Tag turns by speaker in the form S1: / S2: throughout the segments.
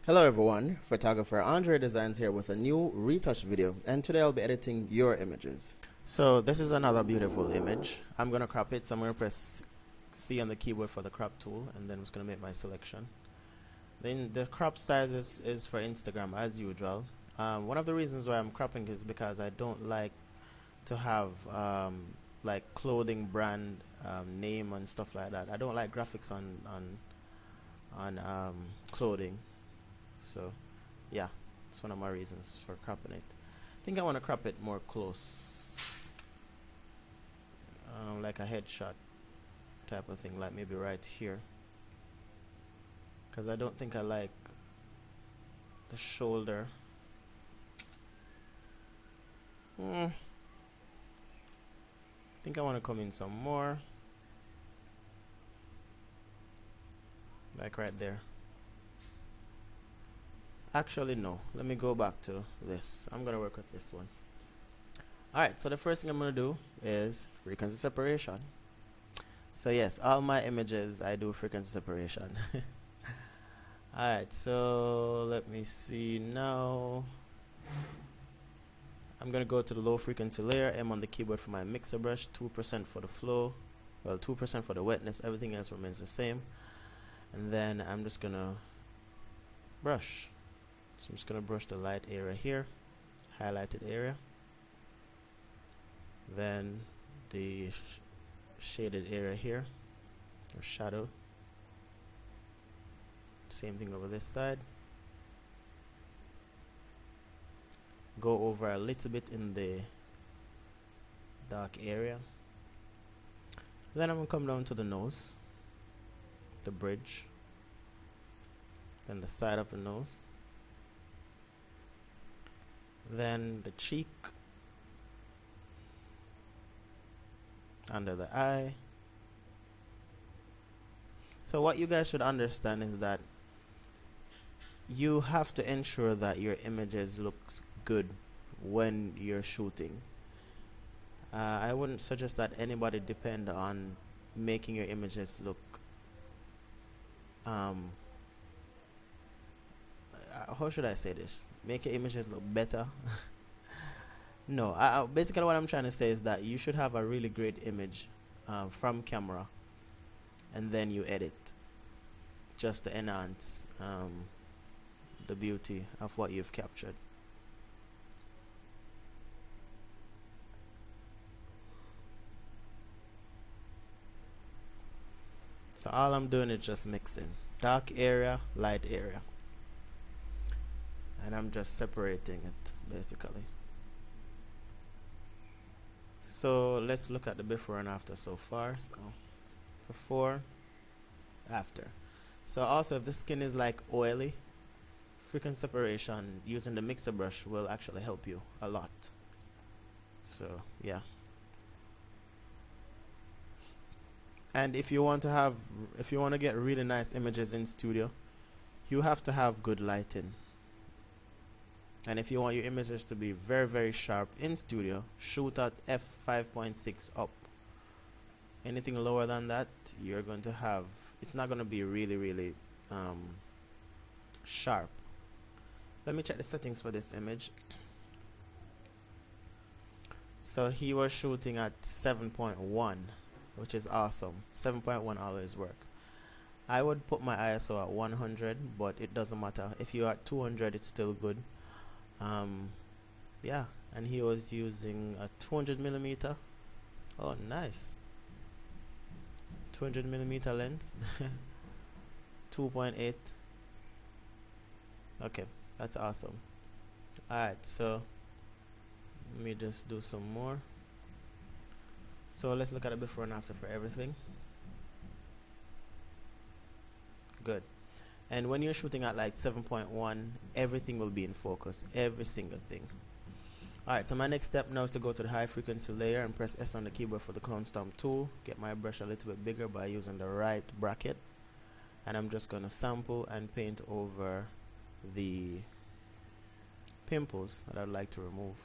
S1: Hello everyone, photographer Andredesignz here with a new retouch video, and today I'll be editing your images. So this is another beautiful image. I'm going to crop it, so I'm going to press C on the keyboard for the crop tool, and then I'm just going to make my selection. Then the crop size is for Instagram as usual. One of the reasons why I'm cropping is because I don't like to have like clothing brand name and stuff like that. I don't like graphics on clothing. So yeah, that's one of my reasons for cropping it. I think I want to crop it more close, like a headshot type of thing, like maybe right here, because I don't think I like the shoulder. I think I want to come in some more, like right there. Actually, no. Let me go back to this. I'm going to work with this one. Alright, so the first thing I'm going to do is frequency separation. So yes, all my images I do frequency separation. Alright, so let me see now. I'm going to go to the low frequency layer, M on the keyboard for my mixer brush, 2% for the flow, well 2% for the wetness, everything else remains the same. And then I'm just going to brush. So I'm just going to brush the light area here, highlighted area, then the shaded area here, or shadow. Same thing over this side. Go over a little bit in the dark area. Then I'm going to come down to the nose, the bridge, then the side of the nose, then the cheek, under the eye. So what you guys should understand is that you have to ensure that your images looks good when you're shooting. I wouldn't suggest that anybody depend on making your images look how should I say this? Make your images look better. No, basically what I'm trying to say is that you should have a really great image from camera, and then you edit just to enhance the beauty of what you've captured. So all I'm doing is just mixing dark area, light area, and I'm just separating it basically. So let's look at the before and after so far. So before, after. So also, if the skin is like oily, frequency separation using the mixer brush will actually help you a lot. So yeah. And if you want to get really nice images in studio, you have to have good lighting. And if you want your images to be very, very sharp in studio, shoot at f5.6 up. Anything lower than that, you're going to have, it's not going to be really, really sharp. Let me check the settings for this image. So he was shooting at 7.1, which is awesome. 7.1 always works. I would put my ISO at 100, but it doesn't matter. If you're at 200, it's still good. Yeah, and he was using a 200mm. Oh, nice. 200mm lens. 2.8. Okay, that's awesome. Alright, so let me just do some more. So let's look at it before and after for everything. Good. And when you're shooting at like 7.1, everything will be in focus, every single thing. Alright, so my next step now is to go to the high frequency layer and press S on the keyboard for the clone stamp tool. Get my brush a little bit bigger by using the right bracket. And I'm just going to sample and paint over the pimples that I'd like to remove.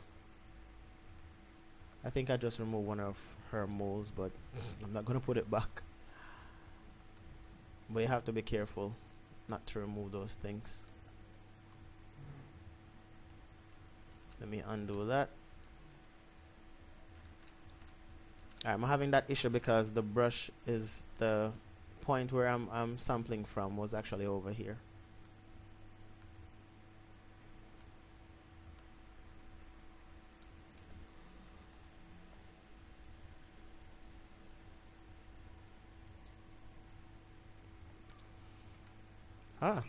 S1: I think I just removed one of her moles, but I'm not going to put it back. But you have to be careful not to remove those things. Let me undo that. I'm having that issue because the brush is the point where I'm sampling from was actually over here.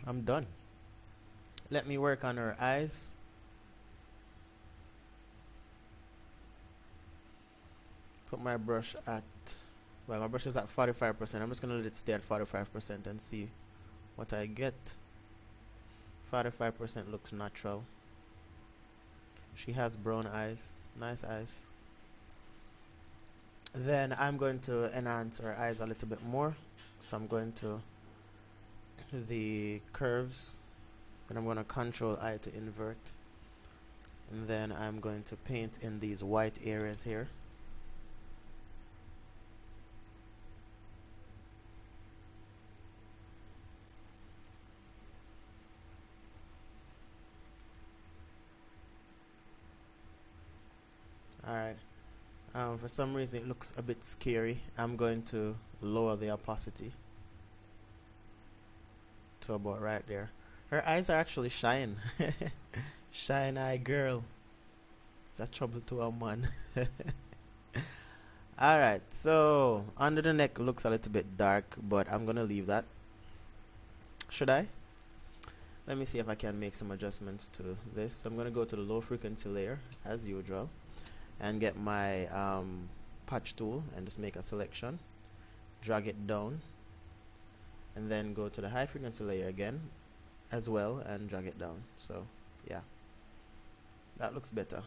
S1: I'm done. Let me work on her eyes. Put my brush at, well, my brush is at 45%. I'm just going to let it stay at 45% and see what I get. 45% looks natural. She has brown eyes, nice eyes. Then I'm going to enhance her eyes a little bit more. So I'm going to the curves, then I'm going to control I to invert, and then I'm going to paint in these white areas here. Alright, for some reason it looks a bit scary. I'm going to lower the opacity to about right there. Her eyes are actually shine. Shine eye girl. It's a trouble to a man. Alright, so under the neck looks a little bit dark, but I'm gonna leave that. Should I? Let me see if I can make some adjustments to this. I'm gonna go to the low frequency layer as usual and get my patch tool and just make a selection, drag it down, and then go to the high frequency layer again as well and drag it down. So yeah, that looks better.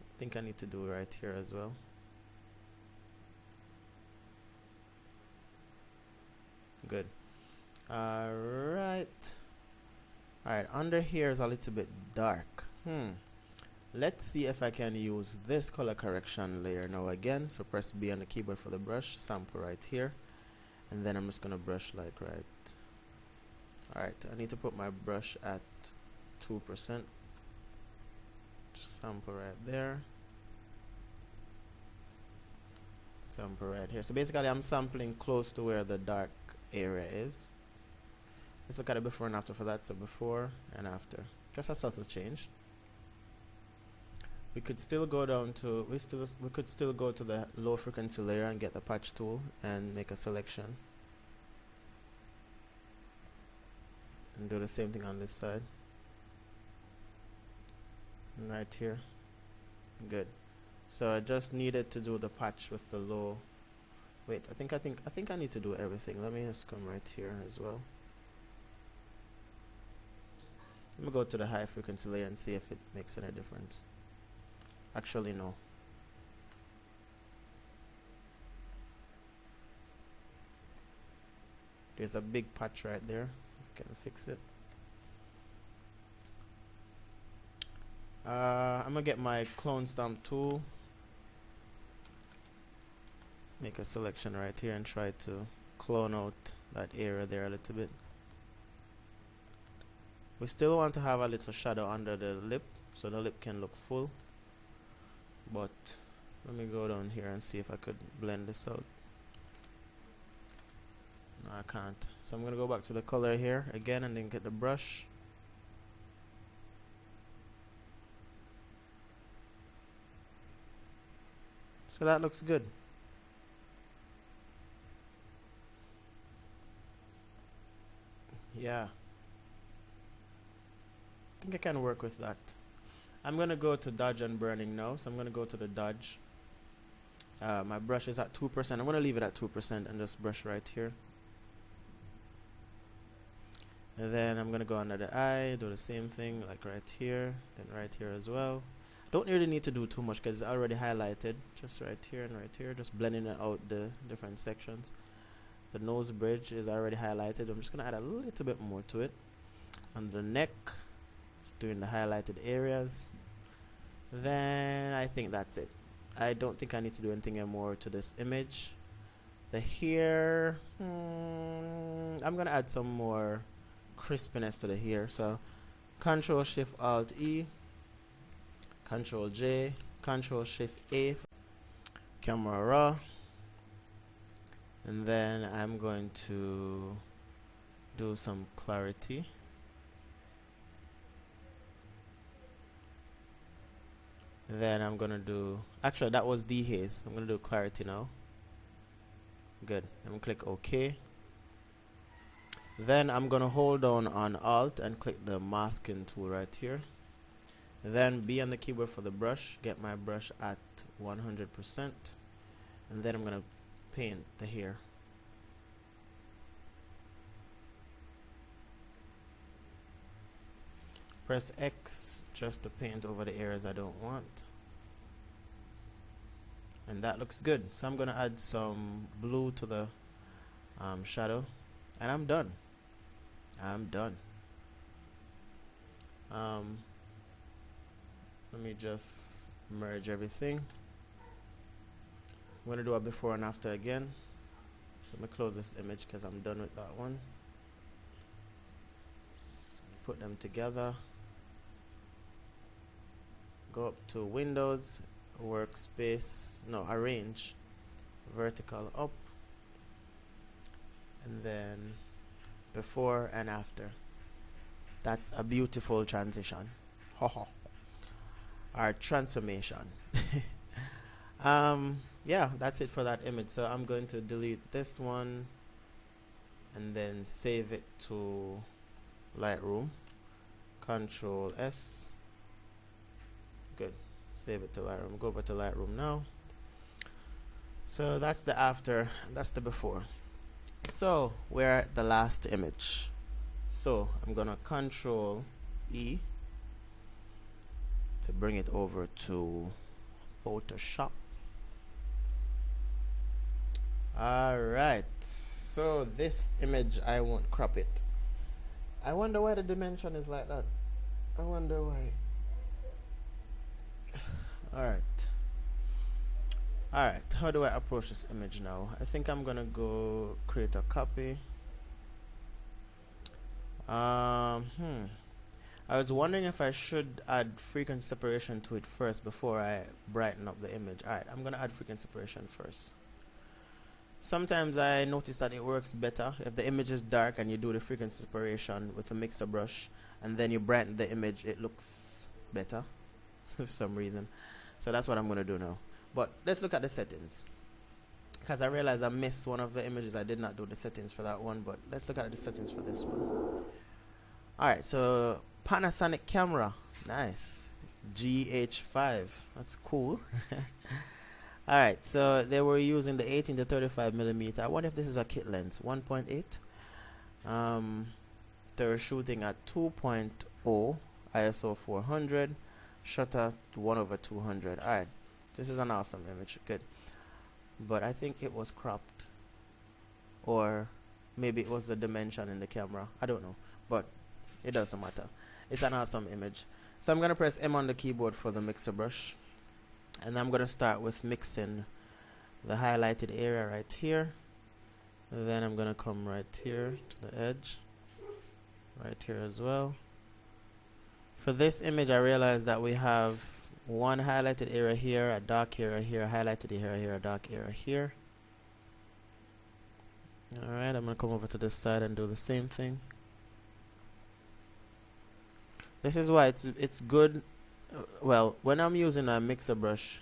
S1: I think I need to do right here as well. Good. Alright, under here is a little bit dark. Let's see if I can use this color correction layer now again. So press B on the keyboard for the brush, sample right here, and then I'm just gonna brush like right. Alright, I need to put my brush at 2%. Just sample right there. Sample right here. So basically I'm sampling close to where the dark area is. Let's look at it before and after for that. So before and after. Just a subtle change. We could still go down to we could still go to the low frequency layer and get the patch tool and make a selection. And do the same thing on this side. And right here. Good. So I just needed to do the patch with the low. Wait, I think I need to do everything. Let me just come right here as well. Let me go to the high frequency layer and see if it makes any difference. Actually, no. There's a big patch right there, so we can fix it. I'm gonna get my clone stamp tool, make a selection right here and try to clone out that area there a little bit. We still want to have a little shadow under the lip so the lip can look full, but let me go down here and see if I could blend this out. No, I can't. So I'm gonna go back to the color here again and then get the brush. So that looks good. Yeah, I think I can work with that. I'm gonna go to dodge and burning now, so I'm gonna go to the dodge. My brush is at 2%. I'm gonna leave it at 2% and just brush right here. And then I'm gonna go under the eye, do the same thing like right here, then right here as well. Don't really need to do too much because it's already highlighted. Just right here and right here, just blending it out the different sections. The nose bridge is already highlighted. I'm just gonna add a little bit more to it. On the neck, just doing the highlighted areas. Then I think that's it. I don't think I need to do anything more to this image. The hair, I'm gonna add some more crispiness to the hair. So Control Shift Alt E, Control J, Control Shift A, camera raw, and then I'm going to do some clarity. Then I'm gonna do, actually that was dehaze. I'm gonna do clarity now. Good. I'm gonna click OK. Then I'm gonna hold down on Alt and click the masking tool right here. Then be on the keyboard for the brush. Get my brush at 100%, and then I'm gonna paint the hair. Press X just to paint over the areas I don't want. And that looks good. So I'm going to add some blue to the shadow. And I'm done. I'm done. Let me just merge everything. I'm going to do a before and after again. So let me close this image because I'm done with that one. So put them together. Go up to Windows, Workspace, no, Arrange, Vertical up, and then before and after. That's a beautiful transition. Or transformation. Yeah, that's it for that image. So I'm going to delete this one and then save it to Lightroom. Control S. Good. Save it to Lightroom. Go over to Lightroom now. So that's the after, that's the before. So we're at the last image. So I'm gonna Control E to bring it over to Photoshop. Alright, so this image, I won't crop it. I wonder why the dimension is like that. I wonder why. Alright, how do I approach this image now? I think I'm gonna go create a copy. I was wondering if I should add frequency separation to it first before I brighten up the image. Alright, I'm gonna add frequency separation first. Sometimes I notice that it works better if the image is dark and you do the frequency separation with a mixer brush and then you brighten the image, it looks better for some reason. So that's what I'm going to do now. But let's look at the settings, because I realized I missed one of the images. I did not do the settings for that one, but let's look at the settings for this one. Alright, so Panasonic camera, nice, GH5, that's cool. Alright, so they were using the 18 to 35 millimeter. I wonder if this is a kit lens, 1.8. They were shooting at 2.0 ISO 400. Shutter 1/200. Alright, this is an awesome image. Good, but I think it was cropped, or maybe it was the dimension in the camera. I don't know, but it doesn't matter. It's an awesome image. So I'm gonna press M on the keyboard for the mixer brush, and I'm gonna start with mixing the highlighted area right here. And then I'm gonna come right here to the edge, right here as well. For this image, I realized that we have one highlighted area here, a dark area here, a highlighted area here, a dark area here. Alright, I'm going to come over to this side and do the same thing. This is why it's good. Well, when I'm using a mixer brush,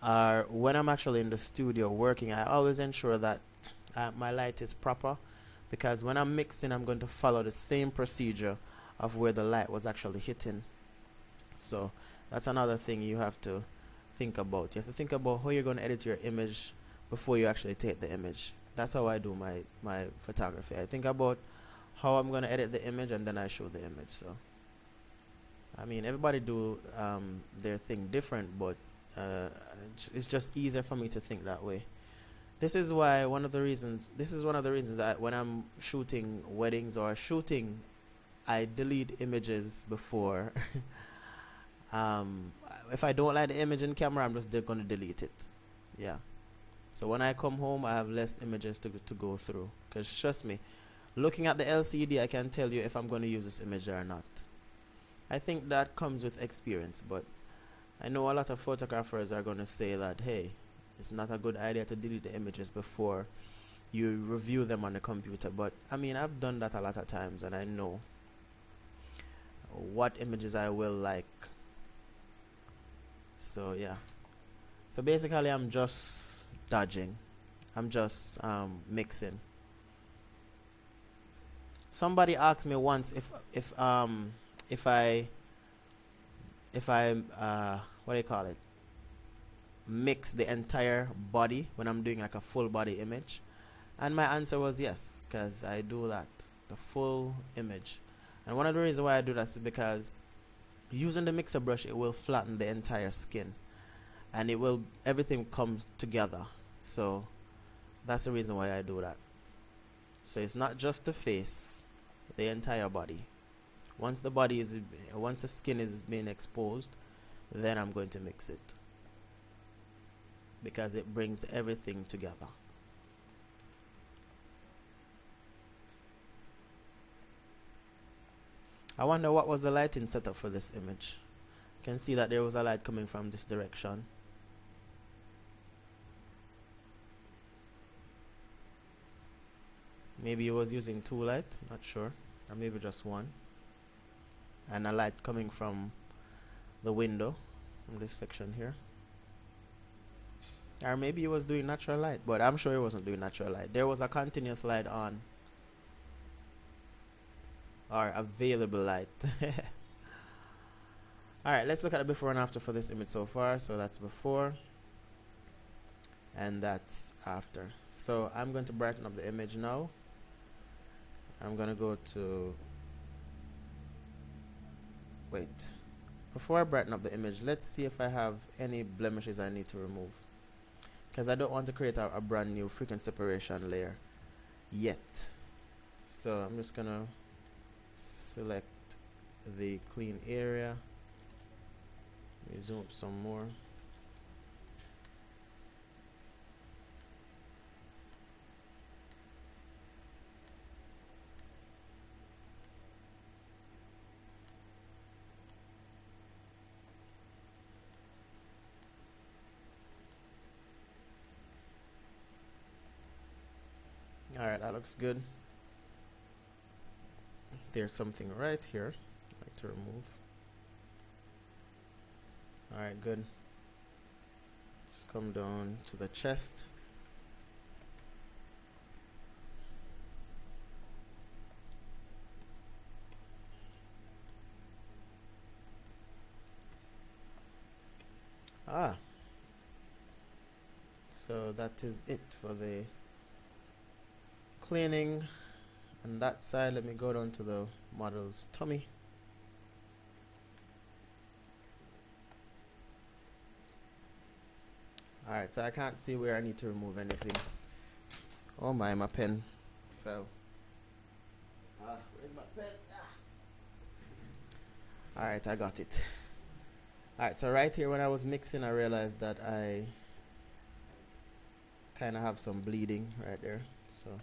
S1: or when I'm actually in the studio working, I always ensure that my light is proper, because when I'm mixing, I'm going to follow the same procedure of where the light was actually hitting. So that's another thing you have to think about. You have to think about how you're going to edit your image before you actually take the image. That's how I do my photography. I think about how I'm going to edit the image, and then I show the image. So I mean, everybody do their thing different, but it's just easier for me to think that way. This is why one of the reasons when I'm shooting weddings or shooting, I delete images before. If I don't like the image in camera, I'm just going to delete it. Yeah. So when I come home, I have less images to go through. Because trust me, looking at the LCD, I can tell you if I'm going to use this image or not. I think that comes with experience, but I know a lot of photographers are going to say that, hey, it's not a good idea to delete the images before you review them on the computer. But I mean, I've done that a lot of times, and I know what images I will like. So yeah, so basically I'm just dodging, I'm just mixing. Somebody asked me once if I what do you call it, mix the entire body when I'm doing like a full body image, and my answer was yes, because I do that, the full image. And one of the reasons why I do that is because using the mixer brush, it will flatten the entire skin, and it will, everything comes together. So that's the reason why I do that. So it's not just the face, the entire body. Once the skin is being exposed, then I'm going to mix it, because it brings everything together. I wonder what was the lighting setup for this image. You can see that there was a light coming from this direction. Maybe he was using two lights, not sure, or maybe just one. And a light coming from the window, from this section here. Or maybe he was doing natural light, but I'm sure he wasn't doing natural light. There was a continuous light on, or available light. Alright, let's look at the before and after for this image so far. So that's before, and that's after. So I'm going to brighten up the image now. I'm going to go to, wait, before I brighten up the image, let's see if I have any blemishes I need to remove, because I don't want to create a brand new frequency separation layer yet. So I'm just going to select the clean area. Let me zoom up some more. Alright, that looks good. There's something right here I'd like to remove. Alright, good. Just come down to the chest. So that is it for the cleaning on that side. Let me go down to the model's tummy. Alright, so I can't see where I need to remove anything. Oh my pen fell. Where's my pen? Alright, I got it. Alright, so right here when I was mixing, I realized that I kind of have some bleeding right there. So I'm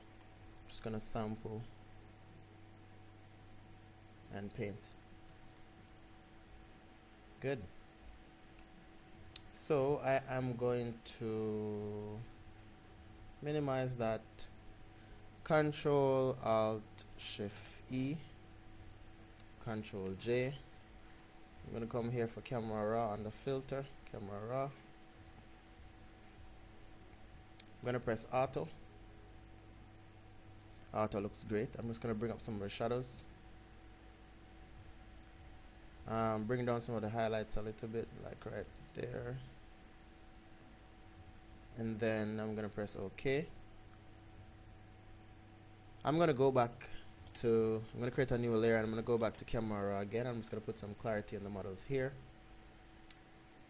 S1: just gonna sample and paint. Good. So I am going to minimize that. Control Alt Shift E, Control J. I'm going to come here for camera raw on the filter, camera raw. I'm going to press auto. Auto looks great. I'm just going to bring up some of the shadows. Bring down some of the highlights a little bit, like right there. And then I'm going to press OK. I'm going to go back to, I'm going to create a new layer, and I'm going to go back to camera raw again. I'm just going to put some clarity in the models here.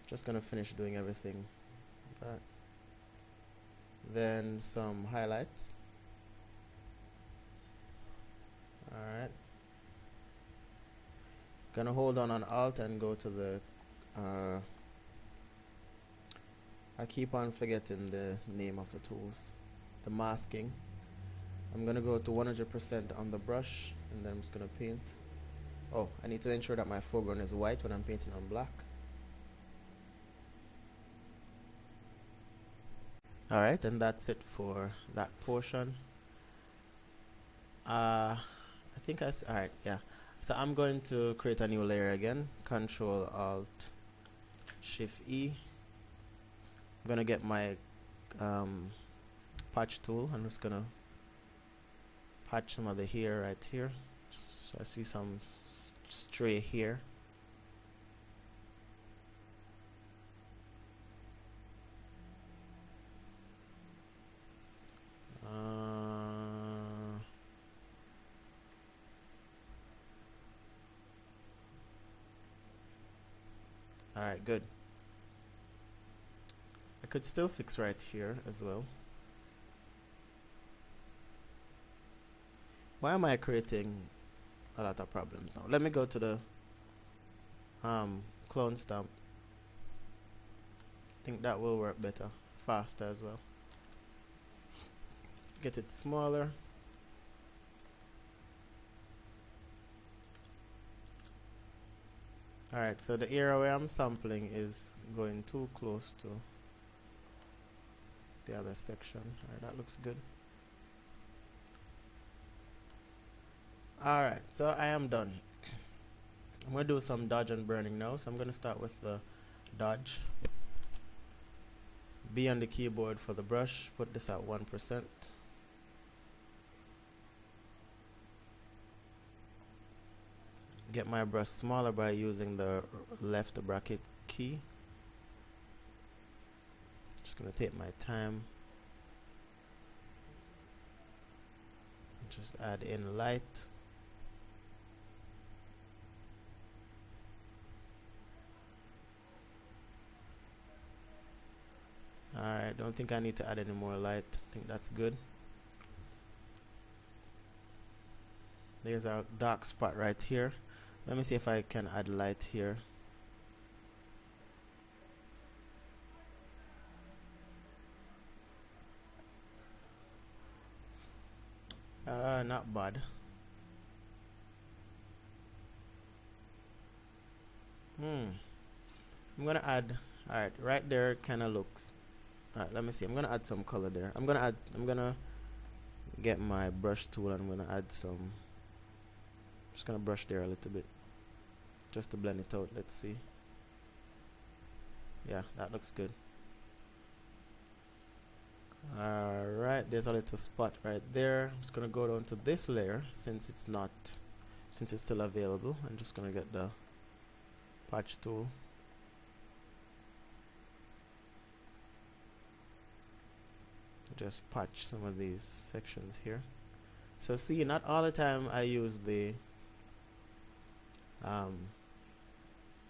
S1: Just going to finish doing everything. That. Then some highlights. Alright. Gonna hold on Alt and go to the I keep on forgetting the name of the tools. The masking. I'm gonna go to 100% on the brush, and then I'm just gonna paint. Oh, I need to ensure that my foreground is white when I'm painting on black. Alright, and that's it for that portion. I think alright, yeah. So I'm going to create a new layer again. Control Alt Shift E. I'm gonna get my patch tool. I'm just gonna patch some of the hair right here. So I see some stray hair. Alright, good. I could still fix right here as well. Why am I creating a lot of problems now? Let me go to the clone stamp. I think that will work better, faster as well. Get it smaller. Alright, so the area where I'm sampling is going too close to the other section. Alright, that looks good. Alright, so I am done. I'm going to do some dodge and burning now. So I'm going to start with the dodge. B on the keyboard for the brush. Put this at 1%. Get my brush smaller by using the left bracket key. Just going to take my time. Just add in light. Alright, don't think I need to add any more light. I think that's good. There's our dark spot right here. Let me see if I can add light here. Not bad. I'm gonna add, alright, right there kinda looks. Alright, let me see. I'm gonna add some color there. I'm gonna get my brush tool and I'm gonna add some, just gonna brush there a little bit just to blend it out. Let's see. Yeah, that looks good. Alright, there's a little spot right there. I'm just gonna go down to this layer since it's still available. I'm just gonna get the patch tool. Just patch some of these sections here. So see, not all the time I use the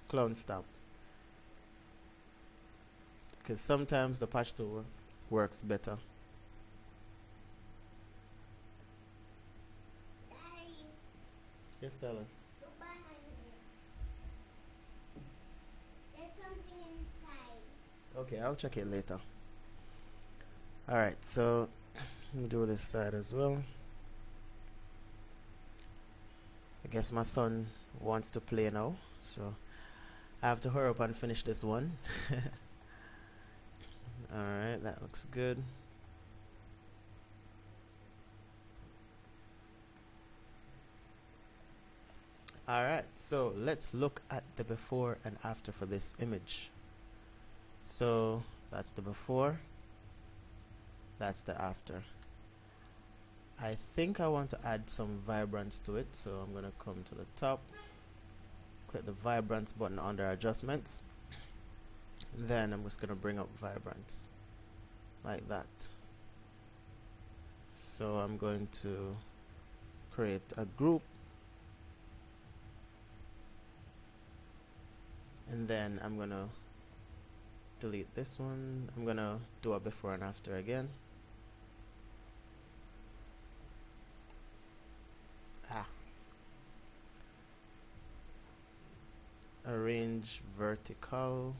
S1: clone stamp, because sometimes the patch tool works better.
S2: Daddy,
S1: Yes, Stella.
S2: look behind here. There's something inside.
S1: Okay, I'll check it later. Alright, so let me do this side as well. I guess my son wants to play now, so I have to hurry up and finish this one. Alright, that looks good. Alright, so let's look at the before and after for this image. So that's the before, that's the after. I think I want to add some vibrance to it, so I'm going to come to the top, click the vibrance button under adjustments, then I'm just going to bring up vibrance like that. So I'm going to create a group, and then I'm going to delete this one. I'm going to do a before and after again. Arrange vertical.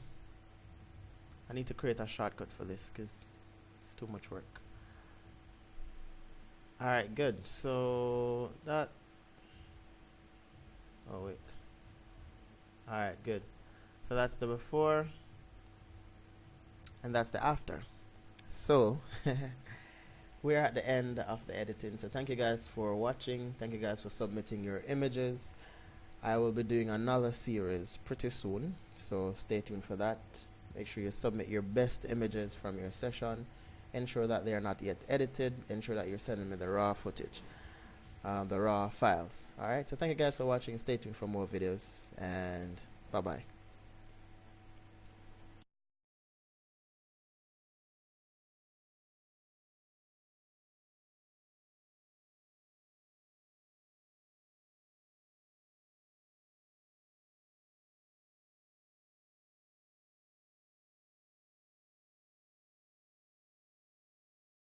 S1: I need to create a shortcut for this because it's too much work. Alright, good. So that, oh wait, Alright, good. So that's the before, and that's the after. So we're at the end of the editing. So thank you guys for watching. Thank you guys for submitting your images. I will be doing another series pretty soon, so stay tuned for that. Make sure you submit your best images from your session. Ensure that they are not yet edited. Ensure that you're sending me the raw footage, the raw files. Alright, so thank you guys for watching. Stay tuned for more videos, and bye bye.